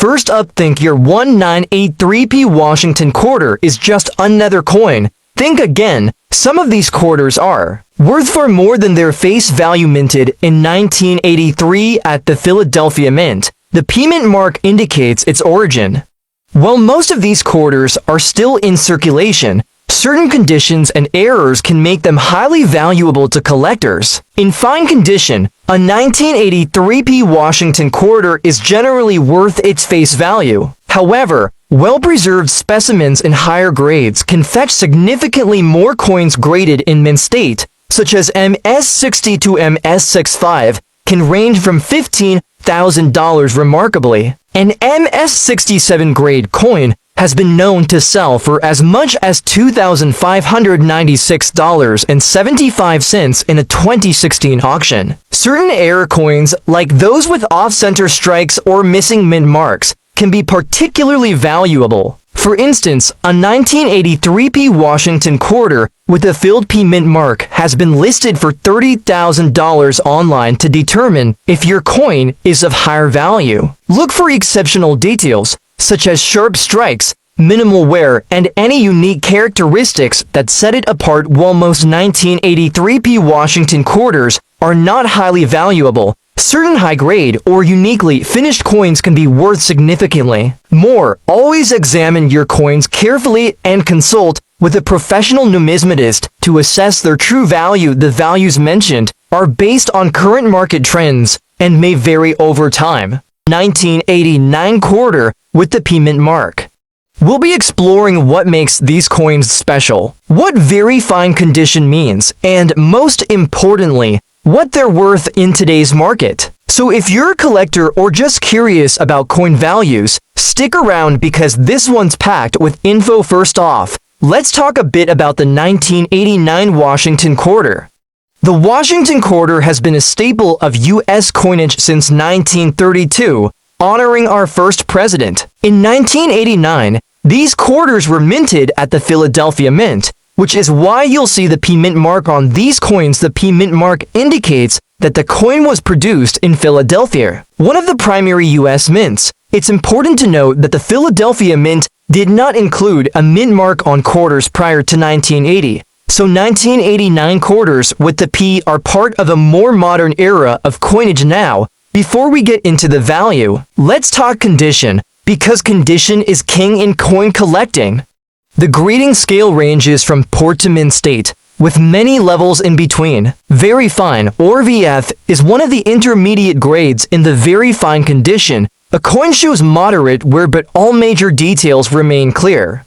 First up, think your 1983p Washington quarter is just another coin. Think again. Some of these quarters are worth far more than their face value. Minted in 1983 at the Philadelphia Mint, the P Mint mark indicates its origin. While most of these quarters are still in circulation, certain conditions and errors can make them highly valuable to collectors. In fine condition, a 1983p Washington quarter is generally worth its face value. However, well-preserved specimens in higher grades can fetch significantly more. Coins graded in mint state, such as MS-60 to MS-65, can range from $15,000. Remarkably, an MS-67 grade coin has been known to sell for as much as $2,596.75 in a 2016 auction. Certain error coins, like those with off-center strikes or missing mint marks, can be particularly valuable. For instance, a 1983p Washington quarter with a filled P Mint mark has been listed for $30,000 online. To determine if your coin is of higher value, look for exceptional details, such as sharp strikes, minimal wear, and any unique characteristics that set it apart. While most 1983p Washington quarters are not highly valuable, certain high-grade or uniquely finished coins can be worth significantly more. Always examine your coins carefully and consult with a professional numismatist to assess their true value. The values mentioned are based on current market trends and may vary over time. 1989 quarter with the P Mint mark. We'll be exploring what makes these coins special, what very fine condition means, and most importantly, what they're worth in today's market. So if you're a collector or just curious about coin values, stick around because this one's packed with info. First off, let's talk a bit about the 1989 Washington quarter. The Washington quarter has been a staple of U.S. coinage since 1932, honoring our first president. In 1989, these quarters were minted at the Philadelphia Mint, which is why you'll see the P Mint mark on these coins. The P Mint mark indicates that the coin was produced in Philadelphia, one of the primary U.S. mints. It's important to note that the Philadelphia Mint did not include a mint mark on quarters prior to 1980, so 1989 quarters with the P are part of a more modern era of coinage now. Before we get into the value, let's talk condition, because condition is king in coin collecting. The grading scale ranges from poor to mint state, with many levels in between. Very fine, or VF, is one of the intermediate grades. In the very fine condition, a coin shows moderate wear but all major details remain clear.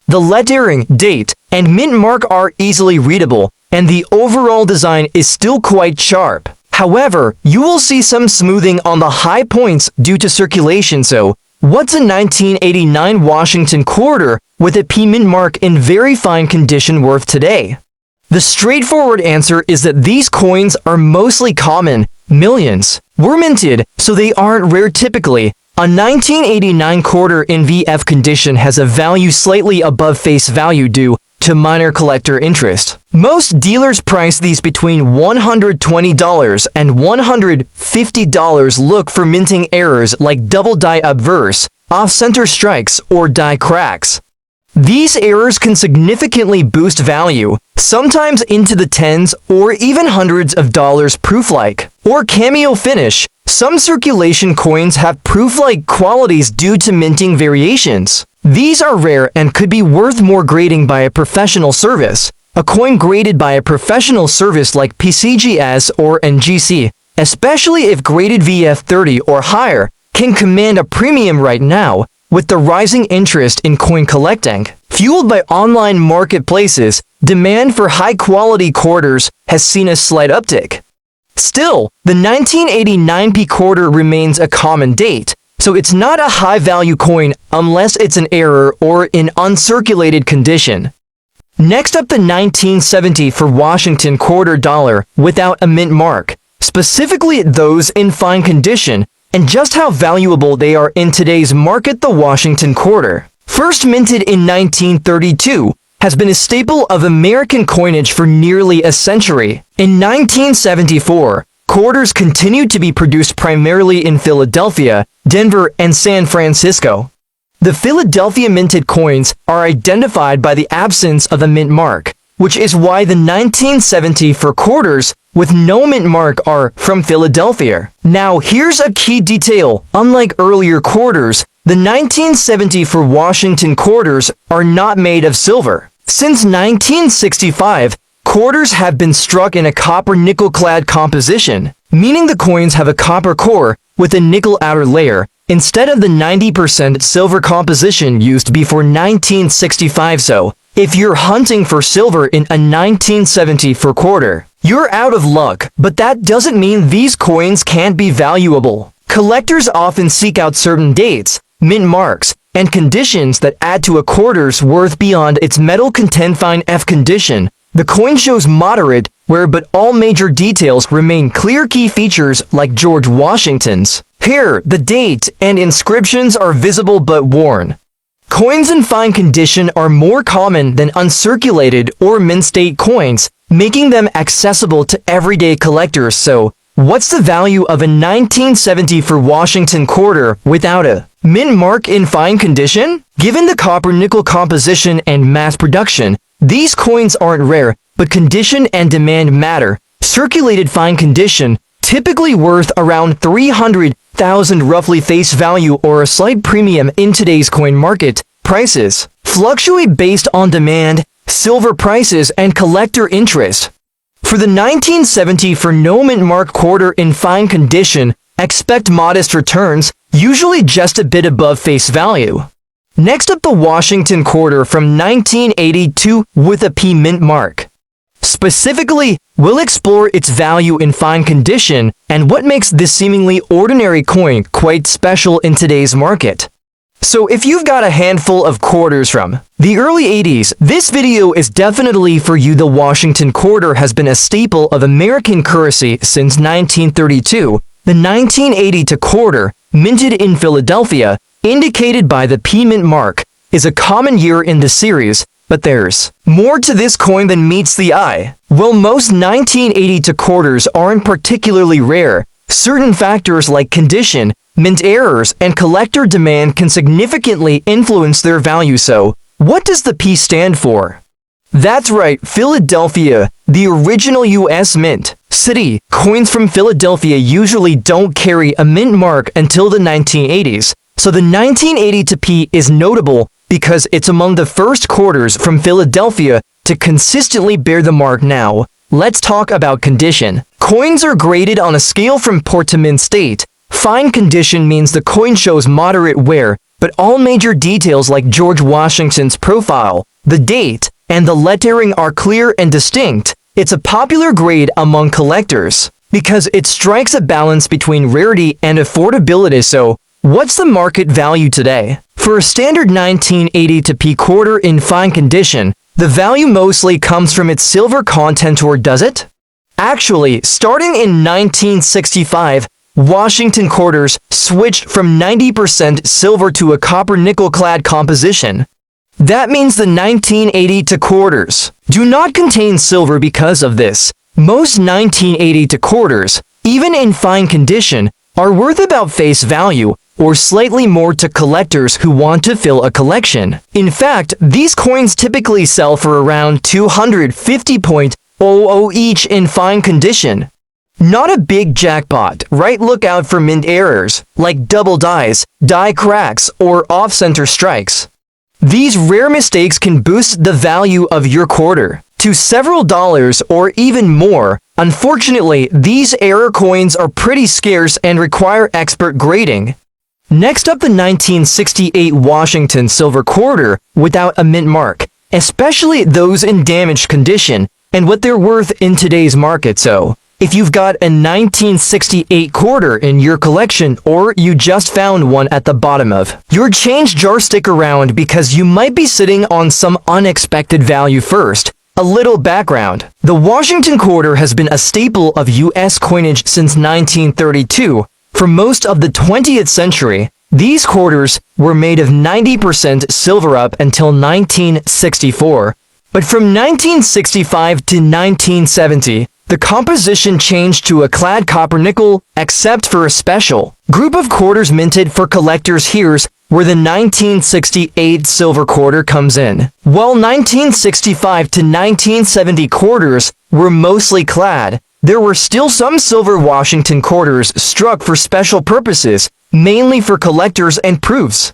The lettering, date, and mint mark are easily readable, and the overall design is still quite sharp. However, you will see some smoothing on the high points due to circulation. So, what's a 1989 Washington quarter with a P Mint mark in very fine condition worth today? The straightforward answer is that these coins are mostly common. Millions were minted, so they aren't rare. Typically, a 1989 quarter in VF condition has a value slightly above face value due to minor collector interest. Most dealers price these between $120 and $150. Look for minting errors like double die obverse, off-center strikes, or die cracks. These errors can significantly boost value, sometimes into the tens or even hundreds of dollars. Proof-like or cameo finish. Some circulation coins have proof-like qualities due to minting variations. These are rare and could be worth more. Grading by a professional service. A coin graded by a professional service like PCGS or NGC, especially if graded VF30 or higher, can command a premium right now. With the rising interest in coin collecting, fueled by online marketplaces, demand for high-quality quarters has seen a slight uptick. Still, the 1989 P quarter remains a common date, so it's not a high-value coin unless it's an error or in uncirculated condition. Next up, the 1970 for Washington quarter dollar without a mint mark, specifically those in fine condition, and just how valuable they are in today's market. The Washington quarter, first minted in 1932, has been a staple of American coinage for nearly a century. In 1974, quarters continued to be produced primarily in Philadelphia, Denver, and San Francisco. The Philadelphia minted coins are identified by the absence of a mint mark, which is why the 1970 for quarters with no mint mark are from Philadelphia. Now here's a key detail. Unlike earlier quarters, the 1970 for Washington quarters are not made of silver. Since 1965, quarters have been struck in a copper-nickel clad composition, meaning the coins have a copper core with a nickel outer layer, instead of the 90% silver composition used before 1965. So, if you're hunting for silver in a 1970 for quarter, you're out of luck, but that doesn't mean these coins can't be valuable. Collectors often seek out certain dates, mint marks, and conditions that add to a quarter's worth beyond its metal content. Fine F condition. The coin shows moderate wear, but all major details remain clear. Key features like George Washington's hair, the date, and inscriptions are visible but worn. Coins in fine condition are more common than uncirculated or mint state coins, making them accessible to everyday collectors. So, what's the value of a 1970 for Washington quarter without a mint mark in fine condition? Given the copper-nickel composition and mass production, these coins aren't rare, but condition and demand matter. Circulated fine condition, typically worth around $300,000 roughly face value or a slight premium in today's coin market. Prices fluctuate based on demand, silver prices, and collector interest. For the 1970 for no mint mark quarter in fine condition, expect modest returns, usually just a bit above face value. Next up, the Washington quarter from 1982 with a P mint mark. Specifically, we'll explore its value in fine condition and what makes this seemingly ordinary coin quite special in today's market. So if you've got a handful of quarters from the early 80s, this video is definitely for you. The Washington quarter has been a staple of American currency since 1932. The 1980 quarter, minted in Philadelphia, indicated by the P mint mark, is a common year in the series, but there's more to this coin than meets the eye. While most 1980 quarters aren't particularly rare, certain factors like condition, mint errors, and collector demand can significantly influence their value. So, what does the P stand for? That's right, Philadelphia, the original U.S. mint. City coins from Philadelphia usually don't carry a mint mark until the 1980s, so the 1980 P is notable because it's among the first quarters from Philadelphia to consistently bear the mark. Now, let's talk about condition. Coins are graded on a scale from poor to mint state. Fine condition means the coin shows moderate wear, but all major details like George Washington's profile, the date, and the lettering are clear and distinct. It's a popular grade among collectors because it strikes a balance between rarity and affordability. So, what's the market value today? For a standard 1980 P quarter in fine condition, the value mostly comes from its silver content, or does it? Actually, starting in 1965, Washington quarters switched from 90% silver to a copper-nickel clad composition. That means the 1980 quarters do not contain silver. Because of this, most 1980 quarters, even in fine condition, are worth about face value or slightly more to collectors who want to fill a collection. In fact, these coins typically sell for around $250.00 each in fine condition. Not a big jackpot, right? Look out for mint errors, like double dies, die cracks, or off-center strikes. These rare mistakes can boost the value of your quarter to several dollars or even more. Unfortunately, these error coins are pretty scarce and require expert grading. Next up, the 1968 Washington silver quarter without a mint mark, especially those in damaged condition, and what they're worth in today's market. So, if you've got a 1968 quarter in your collection, or you just found one at the bottom of your change jar, stick around because you might be sitting on some unexpected value. First, a little background. The Washington quarter has been a staple of U.S. coinage since 1932. For most of the 20th century, these quarters were made of 90% silver up until 1964. But from 1965 to 1970, the composition changed to a clad copper nickel, except for a special group of quarters minted for collectors. Here's where the 1968 silver quarter comes in. While 1965 to 1970 quarters were mostly clad, there were still some silver Washington quarters struck for special purposes, mainly for collectors and proofs.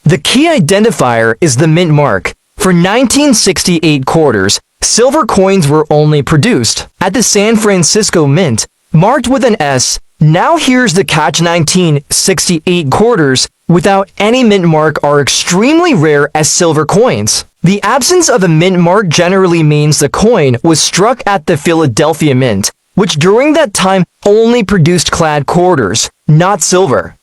The key identifier is the mint mark. For 1968 quarters, silver coins were only produced at the San Francisco Mint, marked with an S. Now here's the catch: 1968 quarters without any mint mark are extremely rare as silver coins. The absence of a mint mark generally means the coin was struck at the Philadelphia Mint, which during that time only produced clad quarters, not silver.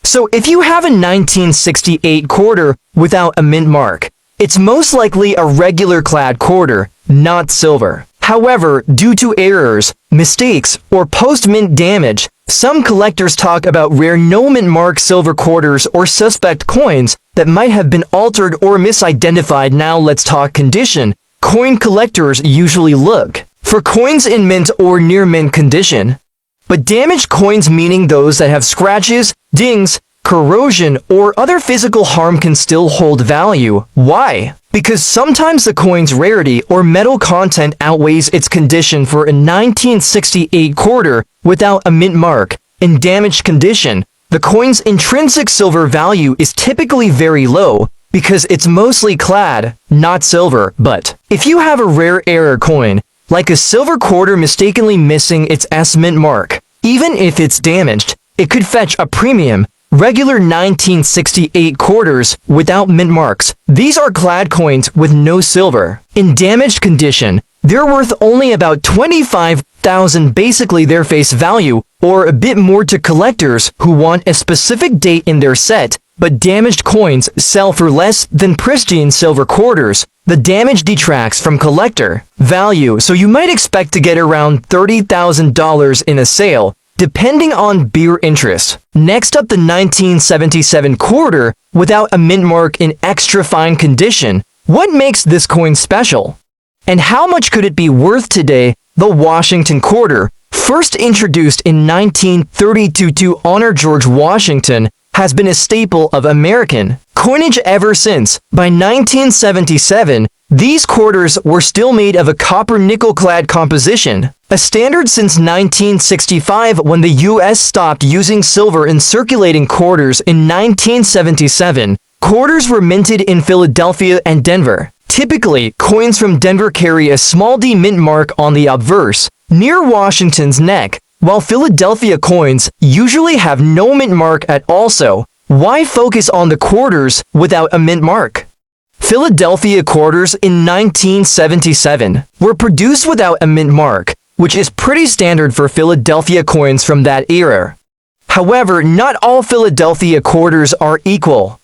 So if you have a 1968 quarter without a mint mark, it's most likely a regular clad quarter, not silver. However, due to errors, mistakes, or post-mint damage, some collectors talk about rare no-mint mark silver quarters or suspect coins that might have been altered or misidentified. Now let's talk condition. Coin collectors usually look for coins in mint or near mint condition, but damaged coins, meaning those that have scratches, dings, corrosion, or other physical harm, can still hold value. Why? Because sometimes the coin's rarity or metal content outweighs its condition. For a 1968 quarter without a mint mark in damaged condition, the coin's intrinsic silver value is typically very low because it's mostly clad, not silver. But if you have a rare error coin, like a silver quarter mistakenly missing its S mint mark, even if it's damaged, it could fetch a premium. Regular 1968 quarters without mint marks. These are clad coins with no silver. In damaged condition, they're worth only about $25,000, basically their face value, or a bit more to collectors who want a specific date in their set. But damaged coins sell for less than pristine silver quarters. The damage detracts from collector value, so you might expect to get around $30,000 in a sale, depending on beer interest. Next up, the 1977 quarter without a mint mark in extra fine condition. What makes this coin special? And how much could it be worth today? The Washington quarter, first introduced in 1932 to honor George Washington, has been a staple of American coinage ever since. By 1977, these quarters were still made of a copper nickel-clad composition, a standard since 1965 when the U.S. stopped using silver in circulating quarters. In 1977, quarters were minted in Philadelphia and Denver. Typically, coins from Denver carry a small D mint mark on the obverse, near Washington's neck, while Philadelphia coins usually have no mint mark at all. So, why focus on the quarters without a mint mark? Philadelphia quarters in 1977 were produced without a mint mark, which is pretty standard for Philadelphia coins from that era. However, not all Philadelphia quarters are equal.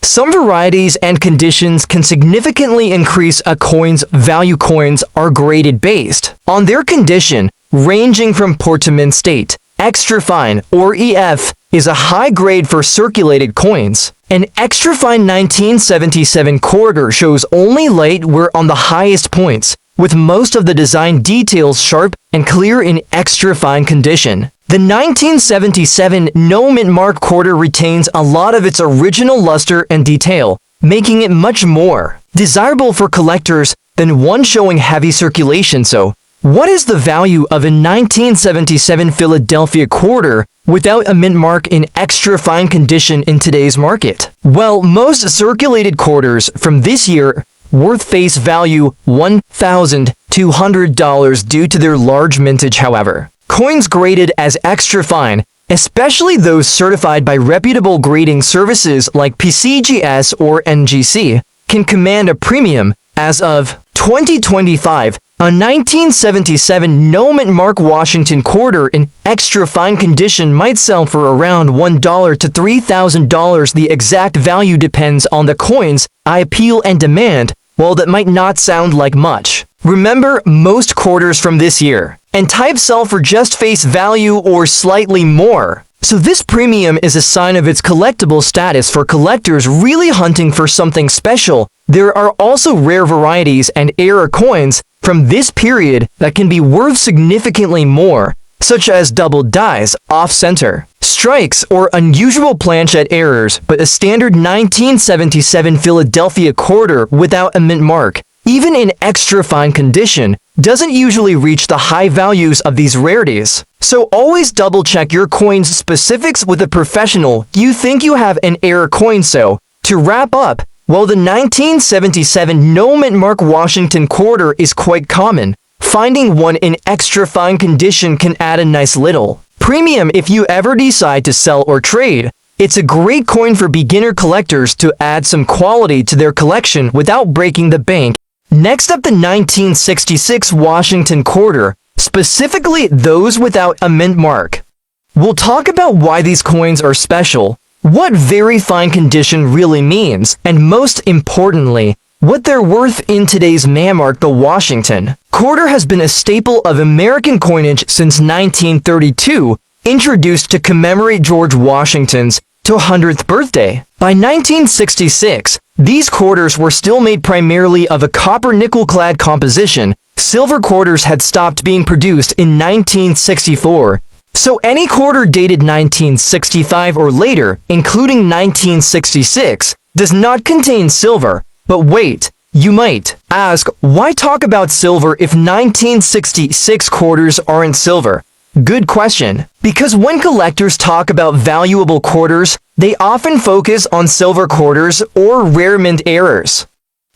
Some varieties and conditions can significantly increase a coin's value. Coins are graded based on their condition, ranging from poor to mint state. Extra fine, or EF, is a high grade for circulated coins. An extra fine 1977 quarter shows only light wear on the highest points, with most of the design details sharp and clear in extra fine condition. The 1977 no mint mark quarter retains a lot of its original luster and detail, making it much more desirable for collectors than one showing heavy circulation. So, what is the value of a 1977 Philadelphia quarter without a mint mark in extra fine condition in today's market? Well, most circulated quarters from this year worth face value $1,200 due to their large mintage. However, coins graded as extra fine, especially those certified by reputable grading services like PCGS or NGC, can command a premium. As of 2025, a 1977 no mint mark Washington quarter in extra fine condition might sell for around $1,000 to $3,000. The exact value depends on the coin's appeal and demand. While that might not sound like much, remember, most quarters from this year and type sell for just face value or slightly more. So this premium is a sign of its collectible status for collectors really hunting for something special. There are also rare varieties and error coins from this period that can be worth significantly more, such as double dies, off-center, strikes, or unusual planchet errors, but a standard 1977 Philadelphia quarter without a mint mark, even in extra fine condition, doesn't usually reach the high values of these rarities. So always double-check your coin's specifics with a professional you think you have an error coin. So, to wrap up, while the 1977 no mint mark Washington quarter is quite common, finding one in extra fine condition can add a nice little premium if you ever decide to sell or trade. It's a great coin for beginner collectors to add some quality to their collection without breaking the bank. Next up, the 1966 Washington quarter, specifically those without a mint mark. We'll talk about why these coins are special, what very fine condition really means, and most importantly, what they're worth in today's man-mark. The Washington quarter has been a staple of American coinage since 1932, introduced to commemorate George Washington's 200th birthday. By 1966, these quarters were still made primarily of a copper-nickel-clad composition. Silver quarters had stopped being produced in 1964. So any quarter dated 1965 or later, including 1966, does not contain silver. But wait, you might ask, why talk about silver if 1966 quarters aren't silver? Good question. Because when collectors talk about valuable quarters, they often focus on silver quarters or rare mint errors.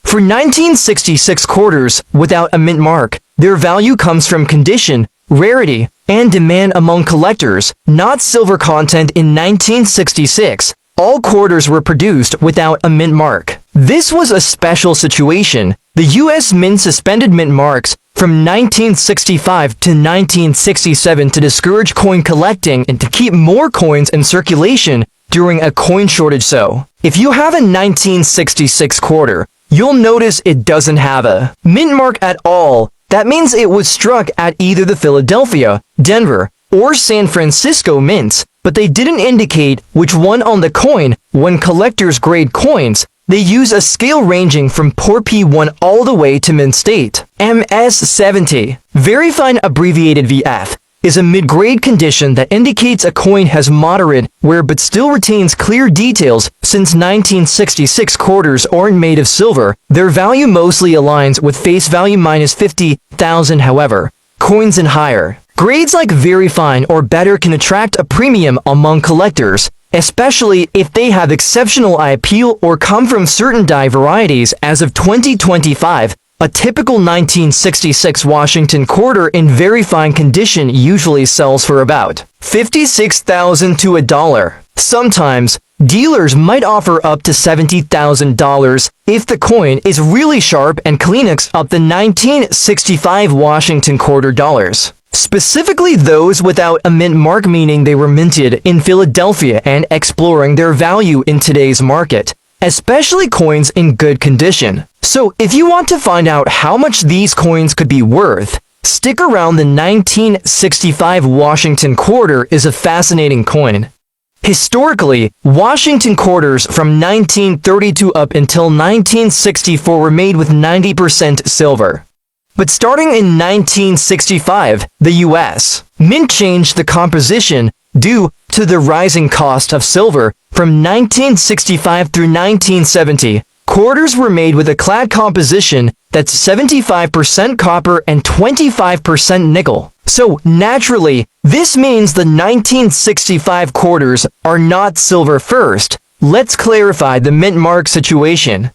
For 1966 quarters without a mint mark, their value comes from condition, rarity, and demand among collectors, not silver content. In 1966, all quarters were produced without a mint mark. This was a special situation. The U.S. Mint suspended mint marks from 1965 to 1967 to discourage coin collecting and to keep more coins in circulation during a coin shortage. So, if you have a 1966 quarter, you'll notice it doesn't have a mint mark at all. That means it was struck at either the Philadelphia, Denver, or San Francisco mints, but they didn't indicate which one on the coin. When collectors grade coins, they use a scale ranging from poor P1 all the way to mint state. MS70, very fine abbreviated VF, is a mid-grade condition that indicates a coin has moderate wear but still retains clear details. Since 1966 quarters aren't made of silver, their value mostly aligns with face value minus 50,000. However, coins in higher grades like very fine or better can attract a premium among collectors, especially if they have exceptional eye appeal or come from certain die varieties. As of 2025, a typical 1966 Washington quarter in very fine condition usually sells for about $56,000 to $1. Sometimes, dealers might offer up to $70,000 if the coin is really sharp and cleans up the 1965 Washington quarter dollars. Specifically those without a mint mark, meaning they were minted in Philadelphia and exploring their value in today's market, especially coins in good condition. So if you want to find out how much these coins could be worth, stick around. The 1965 Washington quarter is a fascinating coin. Historically, Washington quarters from 1932 up until 1964 were made with 90% silver. But starting in 1965, the U.S. Mint changed the composition due to the rising cost of silver. From 1965 through 1970, quarters were made with a clad composition that's 75% copper and 25% nickel. So naturally, this means the 1965 quarters are not silver. First, let's clarify the mint mark situation.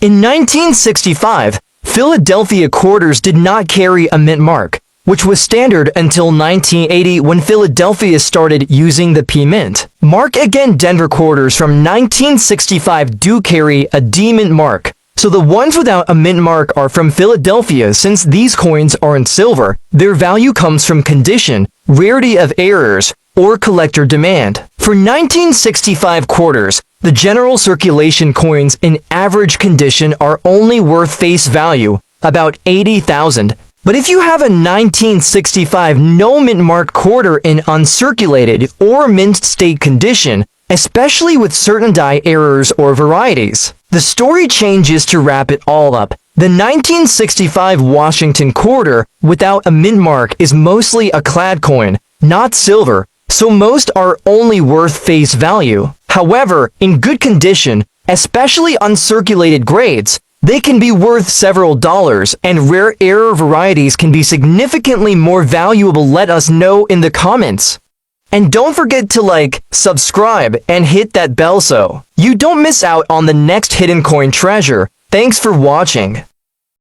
In 1965, Philadelphia quarters did not carry a mint mark, which was standard until 1980 when Philadelphia started using the P mint mark. Again, Denver quarters from 1965 do carry a D mint mark, so the ones without a mint mark are from Philadelphia. Since these coins aren't silver, their value comes from condition, rarity of errors, or collector demand. For 1965 quarters, the general circulation coins in average condition are only worth face value, about $80,000. But if you have a 1965 no mint mark quarter in uncirculated or mint state condition, especially with certain die errors or varieties, the story changes. To wrap it all up, The 1965 Washington quarter without a mint mark is mostly a clad coin, not silver, so most are only worth face value. However, in good condition, especially uncirculated grades, they can be worth several dollars, and rare error varieties can be significantly more valuable. Let us know in the comments. And don't forget to like, subscribe, and hit that bell so you don't miss out on the next hidden coin treasure. Thanks for watching.